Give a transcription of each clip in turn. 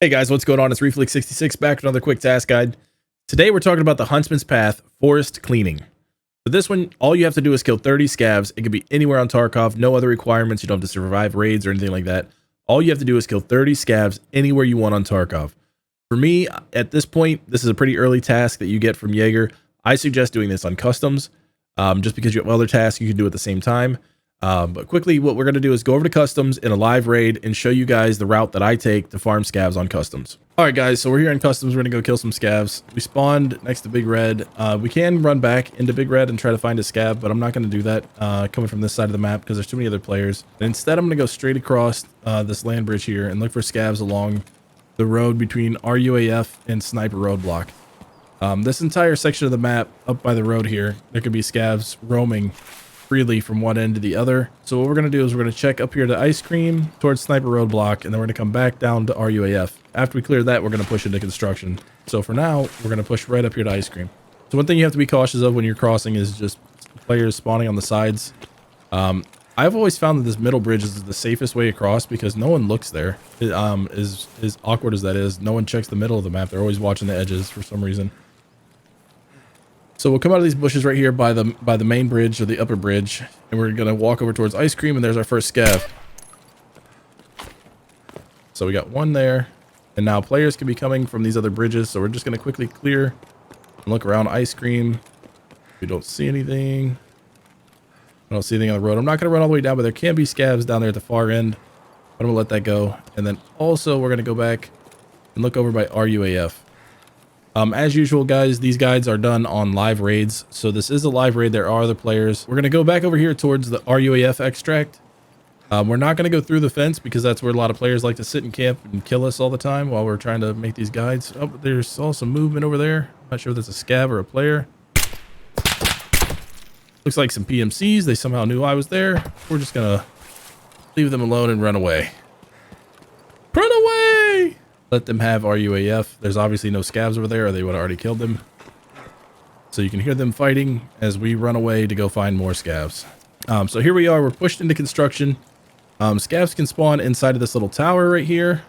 Hey guys, what's going on? It's Reflix 66 back with another quick task guide. Today we're talking about the Huntsman's Path Forest Cleaning. For this one, all you have to do is kill 30 scavs. It can be anywhere on Tarkov, no other requirements. You don't have to survive raids or anything like that. All you have to do is kill 30 scavs anywhere you want on Tarkov. For me, at this point, this is a pretty early task that you get from Jaeger. I suggest doing this on customs, just because you have other tasks you can do at the same time. But quickly, what we're going to do is go over to customs in a live raid and show you guys the route that I take to farm scavs on customs. All right, guys, so we're here in customs. We're going to go kill some scavs. We spawned next to Big Red. We can run back into Big Red and try to find a scav, but I'm not going to do that coming from this side of the map because there's too many other players. And instead, I'm going to go straight across this land bridge here and look for scavs along the road between RUAF and Sniper Roadblock. This entire section of the map up by the road here, there could be scavs roaming freely from one end to the other. So what we're going to do is we're going to check up here to Ice Cream towards Sniper Roadblock, and then we're going to come back down to RUAF. After we clear that, we're going to push into construction. So for now, we're going to push right up here to Ice Cream. So one thing you have to be cautious of when you're crossing is just players spawning on the sides. I've always found that this middle bridge is the safest way across because no one looks there. As awkward as that is, no one checks the middle of the map. They're always watching the edges for some reason. So we'll come out of these bushes right here by the main bridge or the upper bridge, and we're gonna walk over towards Ice Cream, and there's our first scav. So we got one there, and now players can be coming from these other bridges. So we're just gonna quickly clear and look around Ice Cream. We don't see anything. I don't see anything on the road. I'm not gonna run all the way down, but there can be scavs down there at the far end. But I'm gonna let that go, and then also we're gonna go back and look over by RUAF. As usual, guys, these guides are done on live raids. So this is a live raid. There are other players. We're going to go back over here towards the RUAF extract. We're not going to go through the fence because that's where a lot of players like to sit and camp and kill us all the time while we're trying to make these guides. Oh, but there's also some movement over there. I'm not sure if that's a scav or a player. Looks like some PMCs. They somehow knew I was there. We're just going to leave them alone and run away. Run away! Let them have RUAF. There's obviously no scavs over there or they would have already killed them. So you can hear them fighting as we run away to go find more scavs. So here we are. We're pushed into construction. Scavs can spawn inside of this little tower right here.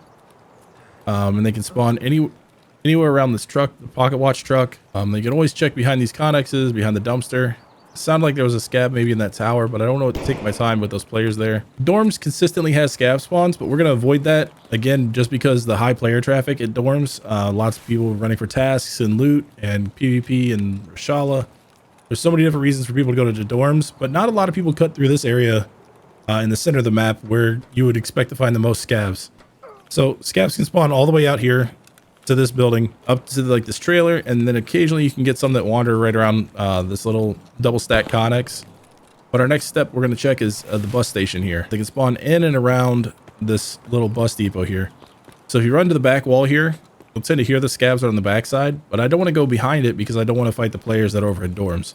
And they can spawn anywhere around this truck, the pocket watch truck. They can always check behind these connexes, behind the dumpster. It sounded like there was a scav maybe in that tower, but I don't know what to take my time with those players there. Dorms consistently has scav spawns, but we're going to avoid that. Again, just because the high player traffic at dorms, lots of people running for tasks and loot and PvP and Rashala. There's so many different reasons for people to go to the dorms, but not a lot of people cut through this area in the center of the map where you would expect to find the most scavs. So scavs can spawn all the way out here to this building up to like this trailer, and then occasionally you can get some that wander right around this little double stack connex. But our next step we're going to check is the bus station here. They can spawn in and around this little bus depot here. So if you run to the back wall here, you'll tend to hear the scavs on the backside, but I don't want to go behind it because I don't want to fight the players that are over in dorms.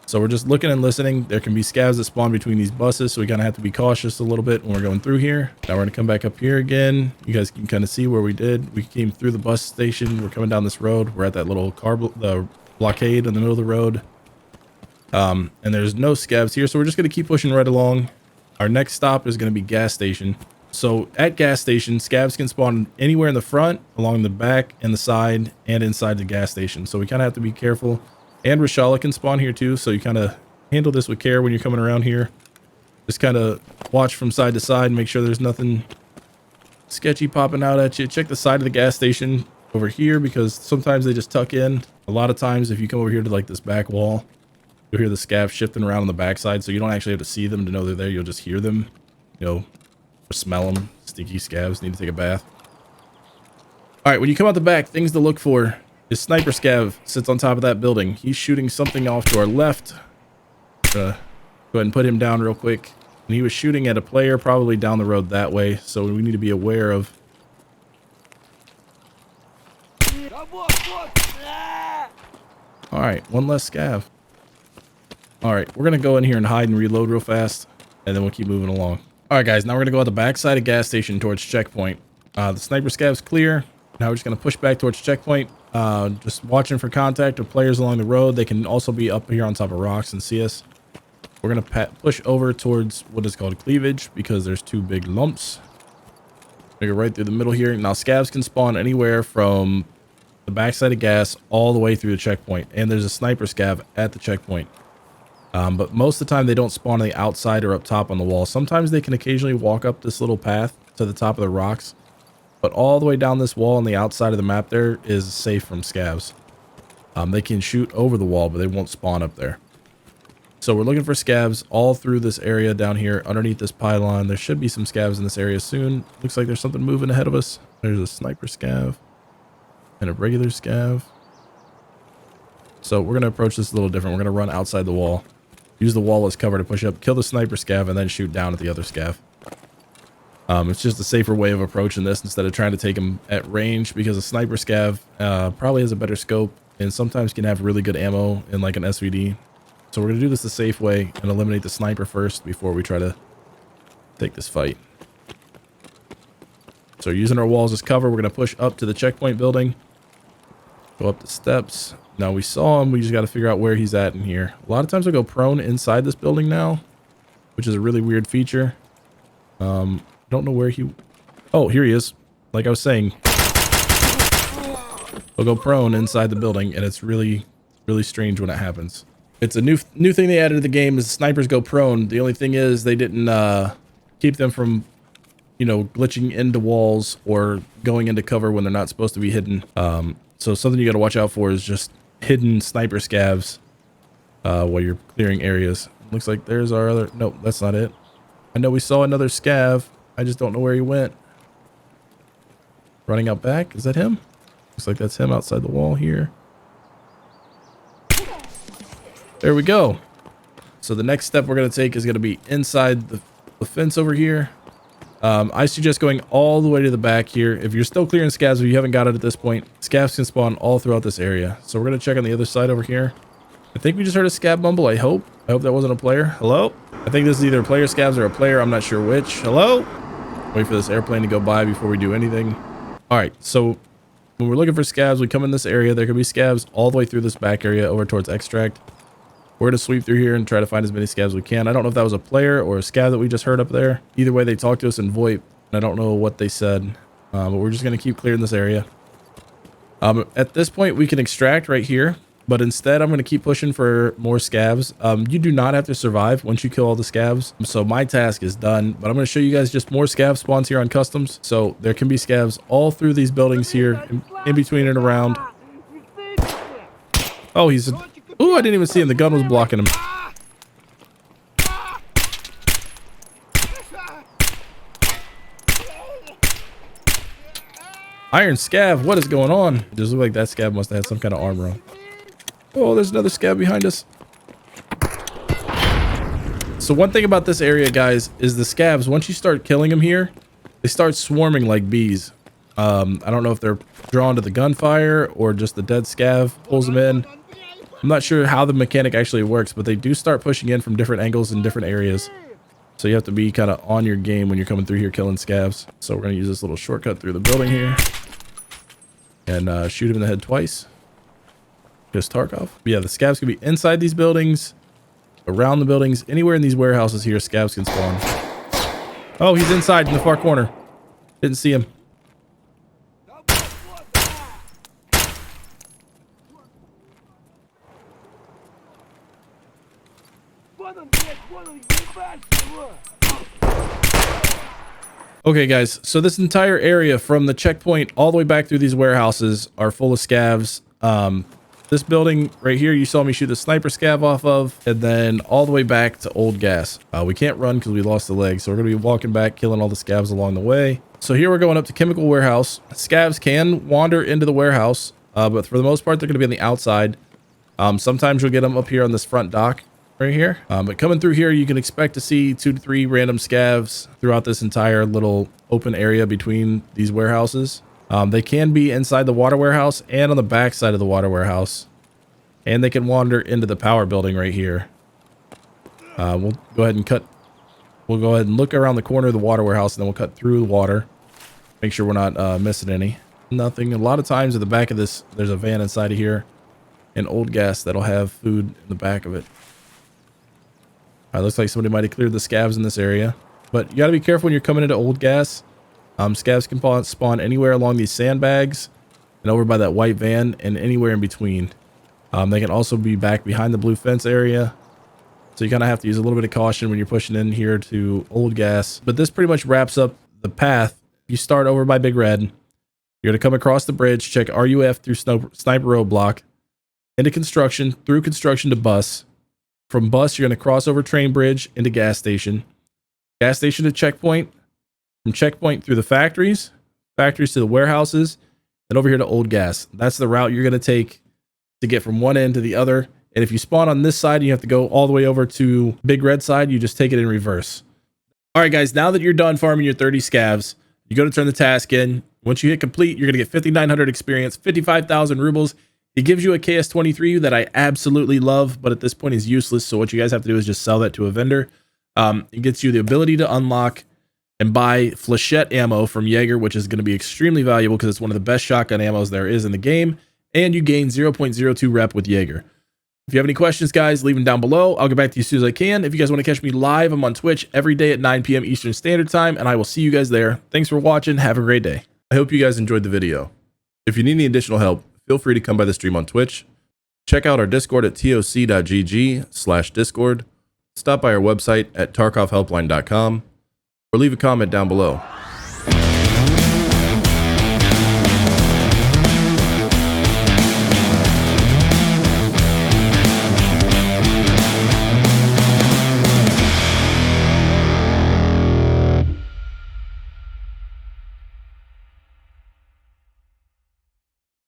So we're just looking and listening. There can be scavs that spawn between these buses, so we kind of have to be cautious a little bit when we're going through here. Now we're going to come back up here again. You guys can kind of see where we did. We came through the bus station. We're coming down this road. We're at that little the blockade in the middle of the road. And there's no scavs here, so we're just going to keep pushing right along. Our next stop is going to be gas station. So at gas station, scavs can spawn anywhere in the front, along the back and the side, and inside the gas station. So we kind of have to be careful. And Rashala can spawn here too, so you kind of handle this with care when you're coming around here. Just kind of watch from side to side and make sure there's nothing sketchy popping out at you. Check the side of the gas station over here because sometimes they just tuck in. A lot of times if you come over here to like this back wall, you'll hear the scavs shifting around on the backside, so you don't actually have to see them to know they're there. You'll just hear them, you know, or smell them. Stinky scavs need to take a bath. All right, when you come out the back, things to look for. His sniper scav sits on top of that building. He's shooting something off to our left. Go ahead and put him down real quick. And he was shooting at a player probably down the road that way. So we need to be aware of. All right, one less scav. All right, we're going to go in here and hide and reload real fast. And then we'll keep moving along. All right, guys, now we're going to go out the backside of gas station towards checkpoint. The sniper scav's clear. Now we're just going to push back towards checkpoint. Just watching for contact or players along the road. They can also be up here on top of rocks and see us. We're going to push over towards what is called cleavage because there's two big lumps. Go right through the middle here. Now scavs can spawn anywhere from the backside of gas all the way through the checkpoint, and there's a sniper scav at the checkpoint. But most of the time they don't spawn on the outside or up top on the wall. Sometimes they can occasionally walk up this little path to the top of the rocks, but all the way down this wall on the outside of the map there is safe from scavs. They can shoot over the wall, but they won't spawn up there. So we're looking for scavs all through this area down here underneath this pylon. There should be some scavs in this area soon. Looks like there's something moving ahead of us. There's a sniper scav and a regular scav. So we're going to approach this a little different. We're going to run outside the wall. Use the wall as cover to push up, kill the sniper scav, and then shoot down at the other scav. It's just a safer way of approaching this instead of trying to take them at range, because a sniper scav probably has a better scope and sometimes can have really good ammo in like an SVD. So we're going to do this the safe way and eliminate the sniper first before we try to take this fight. So using our walls as cover, we're going to push up to the checkpoint building. Go up the steps. Now we saw him. We just got to figure out where he's at in here. A lot of times I go prone inside this building now, which is a really weird feature. Don't know where he... Oh, here he is. Like I was saying. We'll go prone inside the building, and it's really, really strange when it happens. It's a new thing they added to the game is snipers go prone. The only thing is they didn't keep them from, you know, glitching into walls or going into cover when they're not supposed to be hidden. So something you got to watch out for is just hidden sniper scavs while you're clearing areas. Looks like there's our other... Nope, that's not it. I know we saw another scav. I just don't know where he went. Running out back. Is that him? Looks like that's him outside the wall here. There we go. So the next step we're going to take is going to be inside the fence over here. I suggest going all the way to the back here. If you're still clearing scavs, if you haven't got it at this point, scavs can spawn all throughout this area. So we're going to check on the other side over here. I think we just heard a scav mumble. I hope that wasn't a player. Hello? I think this is either a player scavs or a player. I'm not sure which. Hello? Wait for this airplane to go by before we do anything. All right. So when we're looking for scavs, we come in this area. There could be scavs all the way through this back area over towards extract. We're going to sweep through here and try to find as many scavs as we can. I don't know if that was a player or a scav that we just heard up there. Either way, they talked to us in VoIP. I don't know what they said, but we're just going to keep clearing this area. At this point, we can extract right here, but instead, I'm going to keep pushing for more scavs. You do not have to survive once you kill all the scavs. So my task is done, but I'm going to show you guys just more scav spawns here on customs. So there can be scavs all through these buildings here, in between and around. Oh, he's... Ooh, I didn't even see him. The gun was blocking him. Iron scav, what is going on? It just looked like that scav must have had some kind of armor on. Oh, there's another scav behind us. So one thing about this area, guys, is the scavs, once you start killing them here, they start swarming like bees. I don't know if they're drawn to the gunfire or just the dead scav pulls them in. I'm not sure how the mechanic actually works, but they do start pushing in from different angles in different areas. So you have to be kind of on your game when you're coming through here killing scavs. So we're going to use this little shortcut through the building here. And shoot him in the head twice. Just Tarkov. But yeah, the scavs can be inside these buildings, around the buildings, anywhere in these warehouses here, scavs can spawn. Oh, he's inside in the far corner. Didn't see him. Okay, guys, so this entire area from the checkpoint all the way back through these warehouses are full of scavs. This building right here, you saw me shoot the sniper scav off of, and then all the way back to old gas. We can't run because we lost the leg, so we're going to be walking back, killing all the scavs along the way. So here we're going up to chemical warehouse. Scavs can wander into the warehouse, but for the most part, they're going to be on the outside. Sometimes you'll get them up here on this front dock right here. But coming through here, you can expect to see 2 to 3 random scavs throughout this entire little open area between these warehouses. They can be inside the water warehouse and on the back side of the water warehouse. And they can wander into the power building right here. We'll go ahead and look around the corner of the water warehouse, and then we'll cut through the water. Make sure we're not missing any. Nothing. A lot of times at the back of this, there's a van inside of here. And old gas that'll have food in the back of it. Looks like somebody might have cleared the scavs in this area. But you got to be careful when you're coming into old gas. Scavs can spawn anywhere along these sandbags and over by that white van and anywhere in between. They can also be back behind the blue fence area. So you kind of have to use a little bit of caution when you're pushing in here to Old Gas. But this pretty much wraps up the path. You start over by Big Red. You're going to come across the bridge, check RUF through Sniper Roadblock, into construction, through construction to bus. From bus, you're going to cross over Train Bridge into gas station. Gas station to checkpoint. From checkpoint through the factories to the warehouses, and over here to Old Gas. That's the route you're going to take to get from one end to the other. And if you spawn on this side, you have to go all the way over to Big Red side. You just take it in reverse. All right, guys, now that you're done farming your 30 scavs, you go to turn the task in. Once you hit complete, you're going to get 5,900 experience, 55,000 rubles. It gives you a KS-23 that I absolutely love, but at this point is useless. So what you guys have to do is just sell that to a vendor. It gets you the ability to unlock and buy flechette ammo from Jaeger, which is going to be extremely valuable because it's one of the best shotgun ammos there is in the game. And you gain 0.02 rep with Jaeger. If you have any questions, guys, leave them down below. I'll get back to you as soon as I can. If you guys want to catch me live, I'm on Twitch every day at 9 p.m. Eastern Standard Time, and I will see you guys there. Thanks for watching. Have a great day. I hope you guys enjoyed the video. If you need any additional help, feel free to come by the stream on Twitch. Check out our Discord at toc.gg/discord. Stop by our website at tarkovhelpline.com or leave a comment down below.